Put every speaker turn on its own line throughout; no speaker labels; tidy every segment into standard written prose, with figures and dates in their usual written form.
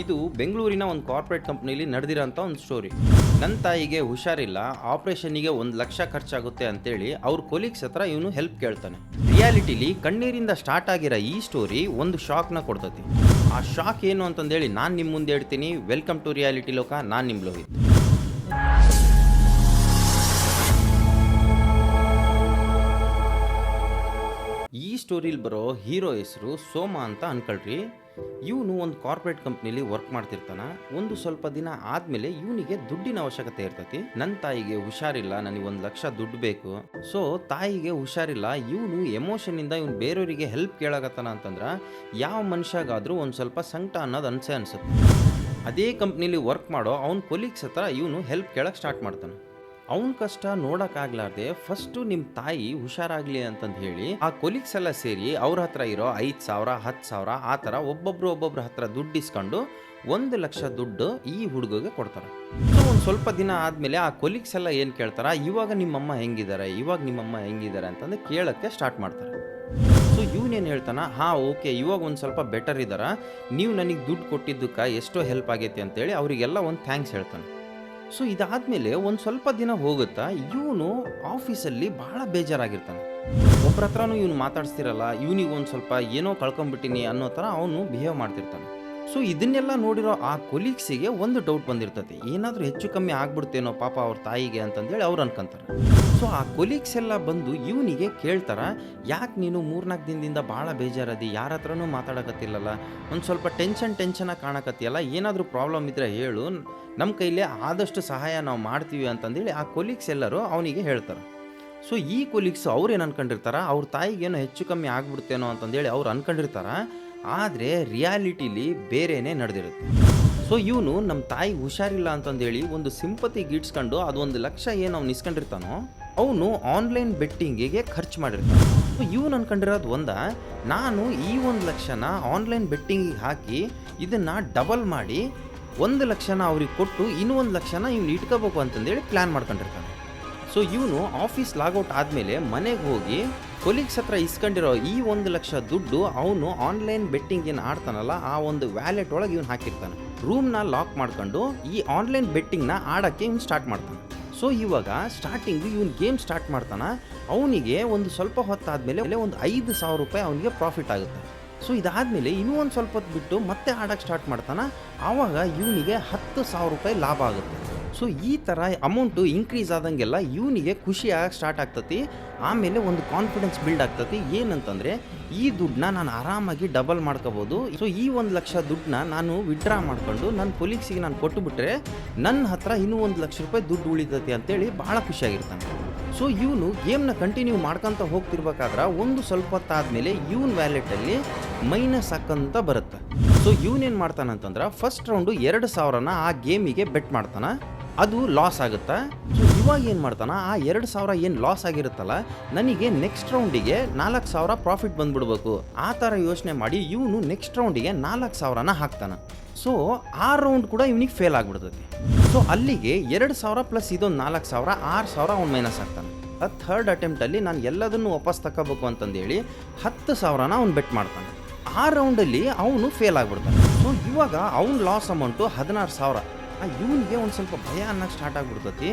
ಇದು ಬೆಂಗಳೂರಿನ ಒಂದು ಕಾರ್ಪೊರೇಟ್ ಕಂಪ್ನಿಲಿ ನಡೆದಿರೋಂಥ ಒಂದು ಸ್ಟೋರಿ. ನನ್ನ ತಾಯಿಗೆ ಹುಷಾರಿಲ್ಲ, ಆಪರೇಷನ್ನಿಗೆ 1 ಲಕ್ಷ ಖರ್ಚಾಗುತ್ತೆ ಅಂತೇಳಿ ಅವ್ರ ಕೊಲೀಗ್ಸ್ ಹತ್ರ ಇವನು ಹೆಲ್ಪ್ ಕೇಳ್ತಾನೆ. ರಿಯಾಲಿಟಿಲಿ ಕಣ್ಣೀರಿಂದ ಸ್ಟಾರ್ಟ್ ಆಗಿರೋ ಈ ಸ್ಟೋರಿ ಒಂದು ಶಾಕ್ನ ಕೊಡ್ತತಿ. ಆ ಶಾಕ್ ಏನು ಅಂತಂದೇಳಿ ನಾನು ನಿಮ್ಮ ಮುಂದೆ ಹೇಳ್ತೀನಿ. ವೆಲ್ಕಮ್ ಟು ರಿಯಾಲಿಟಿ ಲೋಕ. ನಾನು ನಿಮ್ಮ ಲೋಹಿತ್. ಈ ಸ್ಟೋರಿಲಿ ಬರೋ ಹೀರೋ ಹೆಸರು ಸೋಮ ಅಂತ ಅನ್ಕೊಳ್ರಿ. ಇವನು ಒಂದು ಕಾರ್ಪೊರೇಟ್ ಕಂಪ್ನಿಲಿ ವರ್ಕ್ ಮಾಡ್ತಿರ್ತಾನೆ. ಒಂದು ಸ್ವಲ್ಪ ದಿನ ಆದಮೇಲೆ ಇವನಿಗೆ ದುಡ್ಡಿನ ಅವಶ್ಯಕತೆ ಇರ್ತೈತಿ. ನನ್ನ ತಾಯಿಗೆ ಹುಷಾರಿಲ್ಲ, ನನಗೆ 1 ಲಕ್ಷ ದುಡ್ಡು ಬೇಕು. ಸೊ ತಾಯಿಗೆ ಹುಷಾರಿಲ್ಲ, ಇವನು ಎಮೋಷನಿಂದ ಇವನು ಬೇರೆಯವರಿಗೆ ಹೆಲ್ಪ್ ಕೇಳಾಗತ್ತಾನ ಅಂತಂದ್ರೆ ಯಾವ ಮನುಷ್ಯಗಾದರೂ ಒಂದು ಸ್ವಲ್ಪ ಸಂಕಟ ಅನ್ನೋದು ಅನ್ಸುತ್ತೆ. ಅದೇ ಕಂಪ್ನಿಲಿ ವರ್ಕ್ ಮಾಡೋ ಅವ್ನ ಕೊಲೀಗ್ಸ್ ಹತ್ರ ಇವನು ಹೆಲ್ಪ್ ಕೇಳಕ್ಕೆ ಸ್ಟಾರ್ಟ್ ಮಾಡ್ತಾನೆ. ಅವನ ಕಷ್ಟ ನೋಡೋಕ್ಕಾಗ್ಲಾರ್ದೆ ಫಸ್ಟು ನಿಮ್ಮ ತಾಯಿ ಹುಷಾರಾಗಲಿ ಅಂತಂದು ಹೇಳಿ ಆ ಕೊಲೀಗ್ಸ್ ಎಲ್ಲ ಸೇರಿ ಅವ್ರ ಹತ್ರ ಇರೋ 5,000 10,000 ಆ ಥರ ಒಬ್ಬೊಬ್ರ ಹತ್ರ ದುಡ್ಡು ಇಸ್ಕೊಂಡು 1 ಲಕ್ಷ ದುಡ್ಡು ಈ ಹುಡುಗಗೆ ಕೊಡ್ತಾರೆ. ಸೊ ಒಂದು ಸ್ವಲ್ಪ ದಿನ ಆದಮೇಲೆ ಆ ಕೊಲೀಗ್ಸ್ ಎಲ್ಲ ಏನು ಕೇಳ್ತಾರೆ, ಇವಾಗ ನಿಮ್ಮಮ್ಮ ಹೆಂಗಿದ್ದಾರೆ ಅಂತಂದು ಕೇಳೋಕ್ಕೆ ಸ್ಟಾರ್ಟ್ ಮಾಡ್ತಾರೆ. ಸೊ ಇವನೇನು ಹೇಳ್ತಾನೆ, ಹಾಂ ಓಕೆ ಇವಾಗ ಒಂದು ಸ್ವಲ್ಪ ಬೆಟರ್ ಇದ್ದಾರೆ, ನೀವು ನನಗೆ ದುಡ್ಡು ಕೊಟ್ಟಿದ್ದಕ್ಕೆ ಎಷ್ಟೋ ಹೆಲ್ಪ್ ಆಗೈತಿ ಅಂತೇಳಿ ಅವರಿಗೆಲ್ಲ ಒಂದು ಥ್ಯಾಂಕ್ಸ್ ಹೇಳ್ತಾನೆ. ಸೊ ಇದಾದಮೇಲೆ ಒಂದು ಸ್ವಲ್ಪ ದಿನ ಹೋಗುತ್ತಾ ಇವನು ಆಫೀಸಲ್ಲಿ ಭಾಳ ಬೇಜಾರಾಗಿರ್ತಾನೆ. ಒಬ್ಬರ ಹತ್ರನೂ ಇವನು ಮಾತಾಡ್ಸ್ತಿರಲ್ಲ, ಇವನಿಗೆ ಒಂದು ಸ್ವಲ್ಪ ಏನೋ ಕಳ್ಕೊಂಬಿಟ್ಟಿನಿ ಅನ್ನೋ ಥರ ಅವನು ಬಿಹೇವ್ ಮಾಡ್ತಿರ್ತಾನೆ. ಸೊ ಇದನ್ನೆಲ್ಲ ನೋಡಿರೋ ಆ ಕೊಲೀಗ್ಸಿಗೆ ಒಂದು ಡೌಟ್ ಬಂದಿರ್ತೈತಿ, ಏನಾದರೂ ಹೆಚ್ಚು ಕಮ್ಮಿ ಆಗ್ಬಿಡ್ತೇನೋ ಪಾಪ ಅವ್ರ ತಾಯಿಗೆ ಅಂತಂದೇಳಿ ಅವ್ರು ಅನ್ಕೊಂತಾರೆ. ಸೊ ಆ ಕೊಲೀಗ್ಸ್ ಎಲ್ಲ ಬಂದು ಇವನಿಗೆ ಕೇಳ್ತಾರೆ, ಯಾಕೆ ನೀನು 3-4 ದಿನದಿಂದ ಭಾಳ ಬೇಜಾರದಿ, ಯಾರ ಹತ್ರನೂ ಮಾತಾಡಕತ್ತಿಲ್ಲಲ್ಲ, ಒಂದು ಸ್ವಲ್ಪ ಟೆನ್ಷನಾಗಿ ಕಾಣಕತ್ತಿಯಲ್ಲ, ಏನಾದರೂ ಪ್ರಾಬ್ಲಮ್ ಇದ್ದರೆ ಹೇಳು, ನಮ್ಮ ಕೈಲೇ ಆದಷ್ಟು ಸಹಾಯ ನಾವು ಮಾಡ್ತೀವಿ ಅಂತಂದೇಳಿ ಆ ಕೊಲೀಗ್ಸ್ ಎಲ್ಲರೂ ಅವನಿಗೆ ಹೇಳ್ತಾರೆ. ಸೊ ಈ ಕೊಲೀಗ್ಸ್ ಅವ್ರು ಏನು ಅನ್ಕೊಂಡಿರ್ತಾರೆ, ಅವ್ರ ತಾಯಿಗೇನೋ ಹೆಚ್ಚು ಕಮ್ಮಿ ಆಗ್ಬಿಡ್ತೇನೋ ಅಂತಂದೇಳಿ ಅವ್ರು ಅನ್ಕೊಂಡಿರ್ತಾರೆ. ಆದರೆ ರಿಯಾಲಿಟಿಲಿ ಬೇರೆನೇ ನಡೆದಿರುತ್ತೆ. ಸೊ ಇವನು ನಮ್ಮ ತಾಯಿಗೆ ಹುಷಾರಿಲ್ಲ ಅಂತಂದೇಳಿ ಒಂದು ಸಿಂಪತಿ ಗಿಟ್ಸ್ಕೊಂಡು ಅದು 1 ಲಕ್ಷ ಏನು ಅವ್ನು ಇಸ್ಕೊಂಡಿರ್ತಾನೋ ಅವನು ಆನ್ಲೈನ್ ಬೆಟ್ಟಿಂಗಿಗೆ ಖರ್ಚು ಮಾಡಿರ್ತಾನೆ. ಸೊ ಇವನು ಅನ್ಕೊಂಡಿರೋದು ನಾನು ಈ 1 ಲಕ್ಷನ ಆನ್ಲೈನ್ ಬೆಟ್ಟಿಂಗಿಗೆ ಹಾಕಿ ಇದನ್ನು ಡಬಲ್ ಮಾಡಿ 1 ಲಕ್ಷನ ಅವ್ರಿಗೆ ಕೊಟ್ಟು ಇನ್ನೂ 1 ಲಕ್ಷನ ಇವ್ನು ಇಟ್ಕೋಬೇಕು ಅಂತಂದೇಳಿ ಪ್ಲ್ಯಾನ್ ಮಾಡ್ಕೊಂಡಿರ್ತಾನೆ. ಸೊ ಇವನು ಆಫೀಸ್ ಲಾಗೌಟ್ ಆದಮೇಲೆ ಮನೆಗೆ ಹೋಗಿ ಕೊಲೀಗ್ಸ್ ಹತ್ರ ಇಸ್ಕೊಂಡಿರೋ ಈ 1 ಲಕ್ಷ ದುಡ್ಡು ಅವನು ಆನ್ಲೈನ್ ಬೆಟ್ಟಿಂಗ್ ಏನು ಆಡ್ತಾನಲ್ಲ ಆ ಒಂದು ವ್ಯಾಲೆಟ್ ಒಳಗೆ ಇವನು ಹಾಕಿರ್ತಾನೆ. ರೂಮ್ನ ಲಾಕ್ ಮಾಡ್ಕೊಂಡು ಈ ಆನ್ಲೈನ್ ಬೆಟ್ಟಿಂಗ್ನ ಆಡೋಕ್ಕೆ ಇವನು ಸ್ಟಾರ್ಟ್ ಮಾಡ್ತಾನೆ. ಸೊ ಇವಾಗ ಸ್ಟಾರ್ಟಿಂಗು ಇವನು ಗೇಮ್ ಸ್ಟಾರ್ಟ್ ಮಾಡ್ತಾನೆ. ಅವನಿಗೆ ಒಂದು ಸ್ವಲ್ಪ ಹೊತ್ತಾದಮೇಲೆ ಒಂದು 5,000 ರೂಪಾಯಿ ಅವನಿಗೆ ಪ್ರಾಫಿಟ್ ಆಗುತ್ತೆ. ಸೊ ಇದಾದಮೇಲೆ ಇನ್ನೂ ಒಂದು ಸ್ವಲ್ಪ ಹೊತ್ತು ಬಿಟ್ಟು ಮತ್ತೆ ಆಡೋಕ್ಕೆ ಸ್ಟಾರ್ಟ್ ಮಾಡ್ತಾನೆ. ಆವಾಗ ಇವನಿಗೆ 10,000 ರೂಪಾಯಿ ಲಾಭ ಆಗುತ್ತೆ. ಸೊ ಈ ಥರ ಅಮೌಂಟು ಇನ್ಕ್ರೀಸ್ ಆದಂಗೆಲ್ಲ ಇವನಿಗೆ ಖುಷಿ ಆಗಕ್ಕೆ ಸ್ಟಾರ್ಟ್ ಆಗ್ತತಿ. ಆಮೇಲೆ ಒಂದು ಕಾನ್ಫಿಡೆನ್ಸ್ ಬಿಲ್ಡ್ ಆಗ್ತತಿ. ಏನಂತಂದರೆ ಈ ದುಡ್ಡನ್ನ ನಾನು ಆರಾಮಾಗಿ ಡಬಲ್ ಮಾಡ್ಕೋಬೋದು. ಸೊ ಈ 1 ಲಕ್ಷ ದುಡ್ಡನ್ನ ನಾನು ವಿಡ್ರಾ ಮಾಡ್ಕೊಂಡು ನನ್ನ ಕೊಲೀಗ್ಸಿಗೆ ನಾನು ಕೊಟ್ಟುಬಿಟ್ರೆ ನನ್ನ ಹತ್ರ ಇನ್ನೂ 1 ಲಕ್ಷ ರೂಪಾಯಿ ದುಡ್ಡು ಉಳಿತೈತಿ ಅಂತೇಳಿ ಭಾಳ ಖುಷಿಯಾಗಿರ್ತಾನೆ. ಸೊ ಇವನು ಗೇಮ್ನ ಕಂಟಿನ್ಯೂ ಮಾಡ್ಕೊತ ಹೋಗ್ತಿರ್ಬೇಕಾದ್ರೆ ಒಂದು ಸ್ವಲ್ಪ ಹೊತ್ತಾದಮೇಲೆ ಇವನ ವ್ಯಾಲೆಟಲ್ಲಿ ಮೈನಸ್ ಹಾಕಂತ ಬರುತ್ತೆ. ಸೊ ಇವನೇನು ಮಾಡ್ತಾನಂತಂದ್ರೆ ಫಸ್ಟ್ ರೌಂಡು 2,000ನ ಆ ಗೇಮಿಗೆ ಬೆಟ್ ಮಾಡ್ತಾನೆ. ಅದು ಲಾಸ್ ಆಗುತ್ತಾ. ಸೊ ಇವಾಗ ಏನು ಮಾಡ್ತಾನೆ, ಆ 2,000 ಏನು ಲಾಸ್ ಆಗಿರುತ್ತಲ್ಲ ನನಗೆ ನೆಕ್ಸ್ಟ್ ರೌಂಡಿಗೆ 4,000 ಪ್ರಾಫಿಟ್ ಬಂದ್ಬಿಡ್ಬೇಕು ಆ ಥರ ಯೋಚನೆ ಮಾಡಿ ಇವನು ನೆಕ್ಸ್ಟ್ ರೌಂಡಿಗೆ 4,000ನ ಹಾಕ್ತಾನೆ. ಸೊ ಆ ರೌಂಡ್ ಕೂಡ ಇವನಿಗೆ ಫೇಲ್ ಆಗಿಬಿಡ್ತೈತಿ. ಸೊ ಅಲ್ಲಿಗೆ 2,000 ಪ್ಲಸ್ ಇದೊಂದು 4,000 6,000 ಅವ್ನು ಮೈನಸ್ ಆಗ್ತಾನೆ. ಥರ್ಡ್ ಅಟೆಂಪ್ಟಲ್ಲಿ ನಾನು ಎಲ್ಲದನ್ನು ವಾಪಸ್ ತಗೋಬೇಕು ಅಂತಂದೇಳಿ 10,000ನ ಅವ್ನು ಬೆಟ್ ಮಾಡ್ತಾನೆ. ಆ ರೌಂಡಲ್ಲಿ ಅವನು ಫೇಲ್ ಆಗಿಬಿಡ್ತಾನೆ. ಸೊ ಇವಾಗ ಅವ್ನು ಲಾಸ್ ಅಮೌಂಟು 16,000. ಇವನಿಗೆ ಒಂದು ಸ್ವಲ್ಪ ಭಯ ಅನ್ನೋಕ್ಕೆ ಸ್ಟಾರ್ಟ್ ಆಗಿಬಿಡ್ತೈತಿ.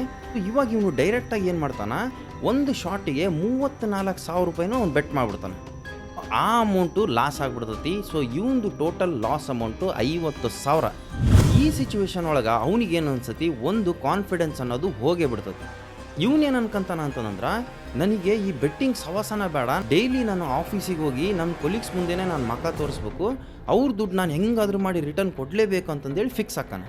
ಇವಾಗ ಇವನು ಡೈರೆಕ್ಟಾಗಿ ಏನು ಮಾಡ್ತಾನೆ, ಒಂದು ಶಾಟಿಗೆ 34,000 ರೂಪಾಯಿನ ಅವ್ನು ಬೆಟ್ ಮಾಡಿಬಿಡ್ತಾನೆ. ಆ ಅಮೌಂಟು ಲಾಸ್ ಆಗಿಬಿಡ್ತೈತಿ. ಸೊ ಇವನು ಟೋಟಲ್ ಲಾಸ್ ಅಮೌಂಟು 50,000. ಈ ಸಿಚುವೇಶನ್ ಒಳಗೆ ಅವನಿಗೇನು ಅನ್ಸತಿ, ಒಂದು ಕಾನ್ಫಿಡೆನ್ಸ್ ಅನ್ನೋದು ಹೋಗೇ ಬಿಡ್ತೈತಿ. ಇವನೇನು ಅನ್ಕೊಂತಾನ ಅಂತಂದ್ರೆ ನನಗೆ ಈ ಬೆಟ್ಟಿಂಗ್ ಸವಾಸನ ಬೇಡ, ಡೈಲಿ ನಾನು ಆಫೀಸಿಗೆ ಹೋಗಿ ನನ್ನ ಕೊಲೀಗ್ಸ್ ಮುಂದೆನೇ ನಾನು ಮಕ್ಕ ತೋರಿಸ್ಬೇಕು, ಅವ್ರ ದುಡ್ಡು ನಾನು ಹೆಂಗಾದ್ರೂ ಮಾಡಿ ರಿಟರ್ನ್ ಕೊಡಲೇಬೇಕು ಅಂತಂದೇಳಿ ಫಿಕ್ಸ್ ಹಾಕಾನೆ.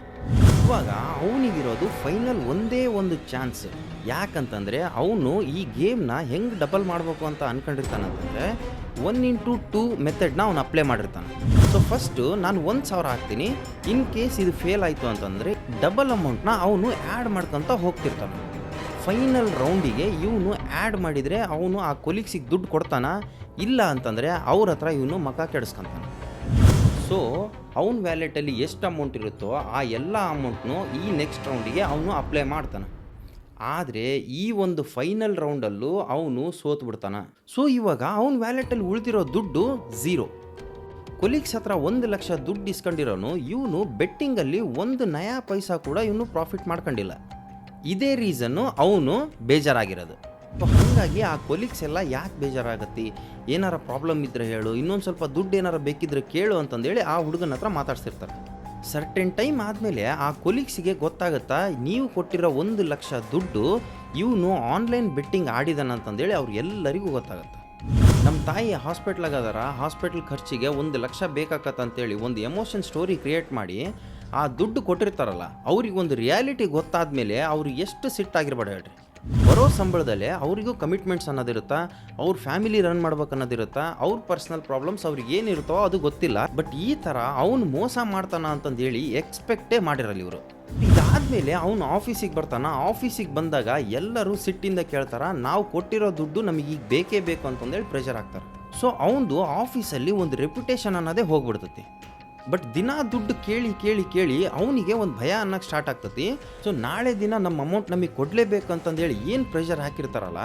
ಇವಾಗ ಅವನಿಗಿರೋದು ಫೈನಲ್ ಒಂದೇ ಒಂದು ಚಾನ್ಸ್. ಯಾಕಂತಂದರೆ ಅವನು ಈ ಗೇಮ್ನ ಹೆಂಗೆ ಡಬಲ್ ಮಾಡಬೇಕು ಅಂತ ಅನ್ಕೊಂಡಿರ್ತಾನಂತಂದರೆ 1x2 ಮೆಥಡ್ನ ಅವನು ಅಪ್ಲೈ ಮಾಡಿರ್ತಾನೆ. ಸೊ ಫಸ್ಟು ನಾನು 1,000 ಹಾಕ್ತೀನಿ, ಇನ್ ಕೇಸ್ ಇದು ಫೇಲ್ ಆಯಿತು ಅಂತಂದರೆ ಡಬಲ್ ಅಮೌಂಟ್ನ ಅವನು ಆ್ಯಡ್ ಮಾಡ್ಕೊತ ಹೋಗ್ತಿರ್ತಾನೆ. ಫೈನಲ್ ರೌಂಡಿಗೆ ಇವನು ಆ್ಯಡ್ ಮಾಡಿದರೆ ಅವನು ಆ ಕೊಲೀಗ್ಸಿಗೆ ದುಡ್ಡು ಕೊಡ್ತಾನ, ಇಲ್ಲ ಅಂತಂದರೆ ಅವ್ರ ಹತ್ರ ಇವನು ಮಕ ಕೆಡಿಸ್ಕೊತಾನೆ. ಸೊ ಅವನ ವ್ಯಾಲೆಟಲ್ಲಿ ಎಷ್ಟು ಅಮೌಂಟ್ ಇರುತ್ತೋ ಆ ಎಲ್ಲ ಅಮೌಂಟ್ನು ಈ ನೆಕ್ಸ್ಟ್ ರೌಂಡಿಗೆ ಅವನು ಅಪ್ಲೈ ಮಾಡ್ತಾನೆ. ಆದರೆ ಈ ಒಂದು ಫೈನಲ್ ರೌಂಡಲ್ಲೂ ಅವನು ಸೋತು ಬಿಡ್ತಾನೆ. ಸೊ ಇವಾಗ ಅವನ ವ್ಯಾಲೆಟಲ್ಲಿ ಉಳಿದಿರೋ ದುಡ್ಡು 0. ಕೊಲೀಗ್ಸ್ ಹತ್ರ 1,00,000 ದುಡ್ಡು ಇಸ್ಕೊಂಡಿರೋನು ಇವನು ಬೆಟ್ಟಿಂಗಲ್ಲಿ 1 ನಯಾ ಪೈಸಾ ಕೂಡ ಇವನು ಪ್ರಾಫಿಟ್ ಮಾಡ್ಕೊಂಡಿಲ್ಲ. ಇದೇ ರೀಸನ್ನು ಅವನು ಬೇಜಾರಾಗಿರೋದು. ಹಾಗಾಗಿ ಆ ಕೊಲೀಗ್ಸ್ ಎಲ್ಲ ಯಾಕೆ ಬೇಜಾರಾಗತ್ತಿ, ಏನಾರ ಪ್ರಾಬ್ಲಮ್ ಇದ್ದರೆ ಹೇಳು, ಇನ್ನೊಂದು ಸ್ವಲ್ಪ ದುಡ್ಡು ಏನಾರ ಬೇಕಿದ್ರೆ ಕೇಳು ಅಂತಂದೇಳಿ ಆ ಹುಡುಗನ ಹತ್ರ ಮಾತಾಡ್ಸಿರ್ತಾರೆ. ಸರ್ಟೆನ್ ಟೈಮ್ ಆದಮೇಲೆ ಆ ಕೊಲೀಗ್ಸಿಗೆ ಗೊತ್ತಾಗುತ್ತಾ ನೀವು ಕೊಟ್ಟಿರೋ 1,00,000 ದುಡ್ಡು ಇವನು ಆನ್ಲೈನ್ ಬೆಟ್ಟಿಂಗ್ ಆಡಿದಾನಂತಂದೇಳಿ ಅವ್ರು ಎಲ್ಲರಿಗೂ ಗೊತ್ತಾಗುತ್ತೆ. ನಮ್ಮ ತಾಯಿ ಹಾಸ್ಪಿಟ್ಲಾಗ ಅದಾರ, ಹಾಸ್ಪಿಟ್ಲ್ ಖರ್ಚಿಗೆ 1,00,000 ಬೇಕಾಕತ್ತಂತೇಳಿ ಒಂದು ಎಮೋಷನ್ ಸ್ಟೋರಿ ಕ್ರಿಯೇಟ್ ಮಾಡಿ ಆ ದುಡ್ಡು ಕೊಟ್ಟಿರ್ತಾರಲ್ಲ, ಅವ್ರಿಗೊಂದು ರಿಯಾಲಿಟಿ ಗೊತ್ತಾದ್ಮೇಲೆ ಅವ್ರು ಎಷ್ಟು ಸಿಟ್ಟಾಗಿರ್ಬೇಡ ಹೇಳ್ರಿ. ಬರೋ ಸಂಬಳದಲ್ಲೇ ಅವರಿಗೂ ಕಮಿಟ್ಮೆಂಟ್ಸ್ ಅನ್ನೋದಿರುತ್ತಾ, ಅವ್ರ ಫ್ಯಾಮಿಲಿ ರನ್ ಮಾಡ್ಬೇಕು ಅನ್ನೋದಿರುತ್ತಾ, ಅವ್ರ ಪರ್ಸ್ನಲ್ ಪ್ರಾಬ್ಲಮ್ಸ್ ಅವ್ರಿಗೆ ಏನಿರುತ್ತೋ ಅದು ಗೊತ್ತಿಲ್ಲ. ಬಟ್ ಈ ಥರ ಅವ್ನು ಮೋಸ ಮಾಡ್ತಾನ ಅಂತಂದೇಳಿ ಎಕ್ಸ್ಪೆಕ್ಟೇ ಮಾಡಿರಲ್ಲ ಇವರು. ಇದಾದಮೇಲೆ ಅವನು ಆಫೀಸಿಗೆ ಬರ್ತಾನ. ಆಫೀಸಿಗೆ ಬಂದಾಗ ಎಲ್ಲರೂ ಸಿಟ್ಟಿಂದ ಕೇಳ್ತಾರ, ನಾವು ಕೊಟ್ಟಿರೋ ದುಡ್ಡು ನಮಗೆ ಈಗ ಬೇಕೇ ಬೇಕು ಅಂತಂದೇಳಿ ಪ್ರೆಷರ್ ಆಗ್ತಾರೆ. ಸೊ ಅವನದು ಆಫೀಸಲ್ಲಿ ಒಂದು ರೆಪ್ಯುಟೇಷನ್ ಅನ್ನೋದೇ ಹೋಗ್ಬಿಡ್ತೈತಿ. ಬಟ್ ದಿನ ದುಡ್ಡು ಕೇಳಿ ಕೇಳಿ ಕೇಳಿ ಅವನಿಗೆ ಒಂದು ಭಯ ಅನ್ನೋಕ್ಕೆ ಸ್ಟಾರ್ಟ್ ಆಗ್ತತಿ. ಸೊ ನಾಳೆ ದಿನ ನಮ್ಮ ಅಮೌಂಟ್ ನಮಗೆ ಕೊಡಲೇಬೇಕು ಅಂತಂದೇಳಿ ಏನು ಪ್ರೆಷರ್ ಹಾಕಿರ್ತಾರಲ್ಲ,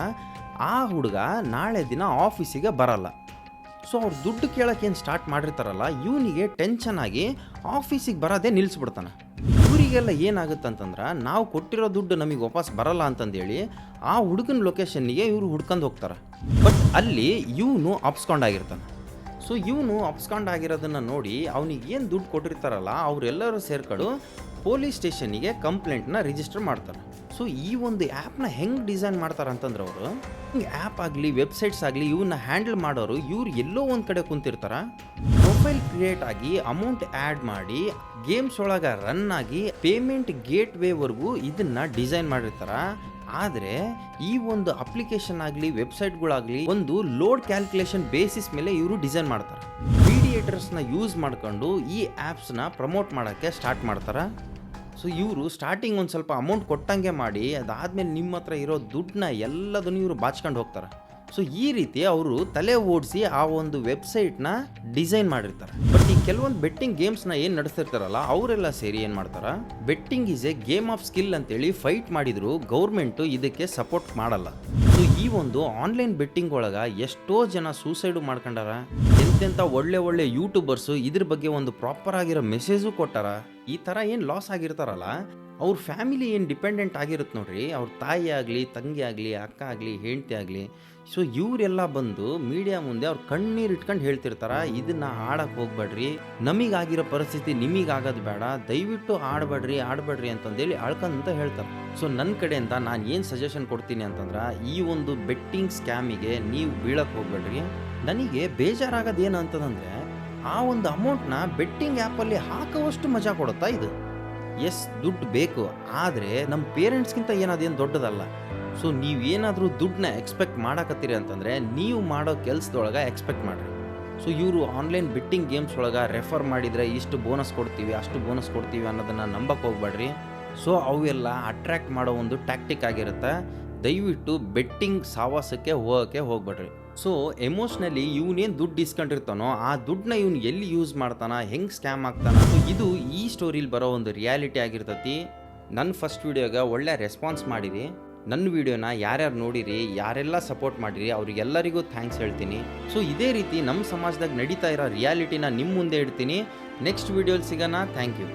ಆ ಹುಡುಗ ನಾಳೆ ದಿನ ಆಫೀಸಿಗೆ ಬರಲ್ಲ. ಸೊ ಅವ್ರು ದುಡ್ಡು ಕೇಳೋಕ್ಕೇನು ಸ್ಟಾರ್ಟ್ ಮಾಡಿರ್ತಾರಲ್ಲ, ಇವನಿಗೆ ಟೆನ್ಷನ್ ಆಗಿ ಆಫೀಸಿಗೆ ಬರೋದೇ ನಿಲ್ಲಿಸ್ಬಿಡ್ತಾನೆ. ಇವರಿಗೆಲ್ಲ ಏನಾಗುತ್ತಂತಂದ್ರೆ, ನಾವು ಕೊಟ್ಟಿರೋ ದುಡ್ಡು ನಮಗೆ ವಾಪಸ್ ಬರಲ್ಲ ಅಂತಂದೇಳಿ ಆ ಹುಡುಗನ ಲೊಕೇಶನ್ನಿಗೆ ಇವರು ಹುಡ್ಕೊಂಡು ಹೋಗ್ತಾರೆ. ಬಟ್ ಅಲ್ಲಿ ಇವನು ಅಪ್ಸ್ಕೊಂಡಾಗಿರ್ತಾನೆ. ಸೊ ಇವನು ಅಪ್ಸ್ಕೊಂಡಾಗಿರೋದನ್ನು ನೋಡಿ ಅವನಿಗೆ ಏನು ದುಡ್ಡು ಕೊಟ್ಟಿರ್ತಾರಲ್ಲ ಅವರೆಲ್ಲರೂ ಸೇರ್ಕೊಂಡು ಪೊಲೀಸ್ ಸ್ಟೇಷನ್ನಿಗೆ ಕಂಪ್ಲೇಂಟ್ನ ರಿಜಿಸ್ಟರ್ ಮಾಡ್ತಾರೆ. ಸೊ ಈ ಒಂದು ಆ್ಯಪ್ನ ಹೆಂಗೆ ಡಿಸೈನ್ ಮಾಡ್ತಾರೆ ಅಂತಂದ್ರೆ, ಅವರು ಹಿಂಗೆ ಆ್ಯಪ್ ಆಗಲಿ ವೆಬ್ಸೈಟ್ಸ್ ಆಗಲಿ ಇವನ್ನ ಹ್ಯಾಂಡಲ್ ಮಾಡೋರು ಇವ್ರು ಎಲ್ಲೋ ಒಂದು ಕಡೆ ಕುಂತಿರ್ತಾರೆ. ಪ್ರೊಫೈಲ್ ಕ್ರಿಯೇಟ್ ಆಗಿ ಅಮೌಂಟ್ ಆ್ಯಡ್ ಮಾಡಿ ಗೇಮ್ಸ್ ಒಳಗೆ ರನ್ ಆಗಿ ಪೇಮೆಂಟ್ ಗೇಟ್ ವೇವರೆಗೂ ಇದನ್ನು ಡಿಸೈನ್ ಮಾಡಿರ್ತಾರೆ. ಆದರೆ ಈ ಒಂದು ಅಪ್ಲಿಕೇಶನ್ ಆಗಲಿ ವೆಬ್ಸೈಟ್ಗಳಾಗಲಿ ಒಂದು ಲೋಡ್ ಕ್ಯಾಲ್ಕುಲೇಷನ್ ಬೇಸಿಸ್ ಮೇಲೆ ಇವರು ಡಿಸೈನ್ ಮಾಡ್ತಾರೆ. ಮೀಡಿಯೇಟರ್ಸ್ನ ಯೂಸ್ ಮಾಡ್ಕೊಂಡು ಈ ಆ್ಯಪ್ಸ್ನ ಪ್ರಮೋಟ್ ಮಾಡೋಕ್ಕೆ ಸ್ಟಾರ್ಟ್ ಮಾಡ್ತಾರೆ. ಸೊ ಇವರು ಸ್ಟಾರ್ಟಿಂಗ್ ಒಂದು ಸ್ವಲ್ಪ ಅಮೌಂಟ್ ಕೊಟ್ಟಂಗೆ ಮಾಡಿ ಅದಾದಮೇಲೆ ನಿಮ್ಮ ಹತ್ರ ಇರೋ ದುಡ್ಡನ್ನ ಎಲ್ಲದನ್ನು ಇವರು ಬಾಚ್ಕೊಂಡು ಹೋಗ್ತಾರೆ. ಸೊ ಈ ರೀತಿ ಅವರು ತಲೆ ಓಡಿಸಿ ಆ ಒಂದು ವೆಬ್ಸೈಟ್ನ ಡಿಸೈನ್ ಮಾಡಿರ್ತಾರೆ. ಬಟ್ ಈ ಕೆಲವೊಂದು ಬೆಟ್ಟಿಂಗ್ ಗೇಮ್ಸ್ನ ಏನು ನಡೆಸ್ತಿರ್ತಾರಲ್ಲ ಅವರೆಲ್ಲ ಸೇರಿ ಏನು ಮಾಡ್ತಾರೆ, betting is A game of skill ಅಂತೇಳಿ ಫೈಟ್ ಮಾಡಿದ್ರು ಗೌರ್ಮೆಂಟು ಇದಕ್ಕೆ ಸಪೋರ್ಟ್ ಮಾಡಲ್ಲ. ಸೊ ಈ ಒಂದು ಆನ್ಲೈನ್ ಬೆಟ್ಟಿಂಗ್ ಒಳಗೆ ಎಷ್ಟೋ ಜನ ಸೂಸೈಡು ಮಾಡ್ಕೊಂಡಾರ. ಎಂತೆಂಥ ಒಳ್ಳೆ ಯೂಟ್ಯೂಬರ್ಸು ಇದ್ರ ಬಗ್ಗೆ ಒಂದು ಪ್ರಾಪರ್ ಆಗಿರೋ ಮೆಸೇಜು ಕೊಟ್ಟಾರ. ಈ ಥರ ಏನು ಲಾಸ್ ಆಗಿರ್ತಾರಲ್ಲ, ಅವ್ರ ಫ್ಯಾಮಿಲಿ ಏನು ಡಿಪೆಂಡೆಂಟ್ ಆಗಿರುತ್ತೆ ನೋಡ್ರಿ, ಅವ್ರ ತಾಯಿ ಆಗಲಿ, ತಂಗಿ ಆಗಲಿ, ಅಕ್ಕ ಆಗಲಿ, ಹೆಂಡತಿ ಆಗಲಿ. ಸೊ ಇವರೆಲ್ಲ ಬಂದು ಮೀಡಿಯಾ ಮುಂದೆ ಅವ್ರು ಕಣ್ಣೀರು ಇಟ್ಕೊಂಡು ಹೇಳ್ತಿರ್ತಾರ, ಇದನ್ನ ಆಡಕ್ಕೆ ಹೋಗ್ಬೇಡ್ರಿ, ನಮಗಾಗಿರೋ ಪರಿಸ್ಥಿತಿ ನಿಮಗಾಗೋದು ಬೇಡ, ದಯವಿಟ್ಟು ಆಡಬೇಡ್ರಿ ಅಂತಂದೇಳಿ ಅಳ್ಕಂತ ಹೇಳ್ತಾರೆ. ಸೊ ನನ್ನ ಕಡೆಯಿಂದ ನಾನು ಏನು ಸಜೆಷನ್ ಕೊಡ್ತೀನಿ ಅಂತಂದ್ರೆ, ಈ ಒಂದು ಬೆಟ್ಟಿಂಗ್ ಸ್ಕ್ಯಾಮಿಗೆ ನೀವು ಬೀಳಕ್ಕೆ ಹೋಗ್ಬೇಡ್ರಿ. ನನಗೆ ಬೇಜಾರಾಗೋದು ಏನು ಅಂತಂದರೆ, ಆ ಒಂದು ಅಮೌಂಟ್ನ ಬೆಟ್ಟಿಂಗ್ ಆ್ಯಪಲ್ಲಿ ಹಾಕುವಷ್ಟು ಮಜಾ ಕೊಡುತ್ತಾ ಇದು. ಎಸ್, ದುಡ್ಡು ಬೇಕು, ಆದರೆ ನಮ್ಮ ಪೇರೆಂಟ್ಸ್ಗಿಂತ ಏನಾದೇನು ದೊಡ್ಡದಲ್ಲ. ಸೊ ನೀವೇನಾದರೂ ದುಡ್ಡನ್ನ ಎಕ್ಸ್ಪೆಕ್ಟ್ ಮಾಡಕತ್ತೀರಿ ಅಂತಂದರೆ ನೀವು ಮಾಡೋ ಕೆಲಸದೊಳಗೆ ಎಕ್ಸ್ಪೆಕ್ಟ್ ಮಾಡಿರಿ. ಸೊ ಇವರು ಆನ್ಲೈನ್ ಬೆಟ್ಟಿಂಗ್ ಗೇಮ್ಸ್ ಒಳಗೆ ರೆಫರ್ ಮಾಡಿದರೆ ಇಷ್ಟು ಬೋನಸ್ ಕೊಡ್ತೀವಿ, ಅಷ್ಟು ಬೋನಸ್ ಕೊಡ್ತೀವಿ ಅನ್ನೋದನ್ನು ನಂಬಕ್ಕೆ ಹೋಗ್ಬೇಡ್ರಿ. ಸೊ ಅವೆಲ್ಲ ಅಟ್ರ್ಯಾಕ್ಟ್ ಮಾಡೋ ಒಂದು ಟ್ಯಾಕ್ಟಿಕ್ ಆಗಿರುತ್ತೆ. ದಯವಿಟ್ಟು ಬೆಟ್ಟಿಂಗ್ ಸಾವಾಸಕ್ಕೆ ಹೋಗೋಕ್ಕೆ ಹೋಗ್ಬೇಡ್ರಿ. ಸೊ ಎಮೋಷ್ನಲಿ ಇವನೇನು ದುಡ್ಡು ಇಸ್ಕೊಂಡಿರ್ತಾನೋ ಆ ದುಡ್ಡನ್ನ ಇವನು ಎಲ್ಲಿ ಯೂಸ್ ಮಾಡ್ತಾನ, ಹೆಂಗೆ ಸ್ಕ್ಯಾಮ್ ಆಗ್ತಾನ, ಇದು ಈ ಸ್ಟೋರಿಲಿ ಬರೋ ಒಂದು ರಿಯಾಲಿಟಿ ಆಗಿರ್ತೈತಿ. ನನ್ನ ಫಸ್ಟ್ ವೀಡಿಯೋಗೆ ಒಳ್ಳೆ ರೆಸ್ಪಾನ್ಸ್ ಮಾಡಿರಿ. ನನ್ನ ವೀಡಿಯೋನ ಯಾರ್ಯಾರು ನೋಡಿರಿ, ಯಾರೆಲ್ಲ ಸಪೋರ್ಟ್ ಮಾಡಿರಿ, ಅವ್ರಿಗೆಲ್ಲರಿಗೂ ಥ್ಯಾಂಕ್ಸ್ ಹೇಳ್ತೀನಿ. ಸೊ ಇದೇ ರೀತಿ ನಮ್ಮ ಸಮಾಜದಾಗ ನಡೀತಾ ಇರೋ ರಿಯಾಲಿಟಿನ ನಿಮ್ಮ ಮುಂದೆ ಇಡ್ತೀನಿ. ನೆಕ್ಸ್ಟ್ ವೀಡಿಯೋಲಿ ಸಿಗೋಣ. Thank you.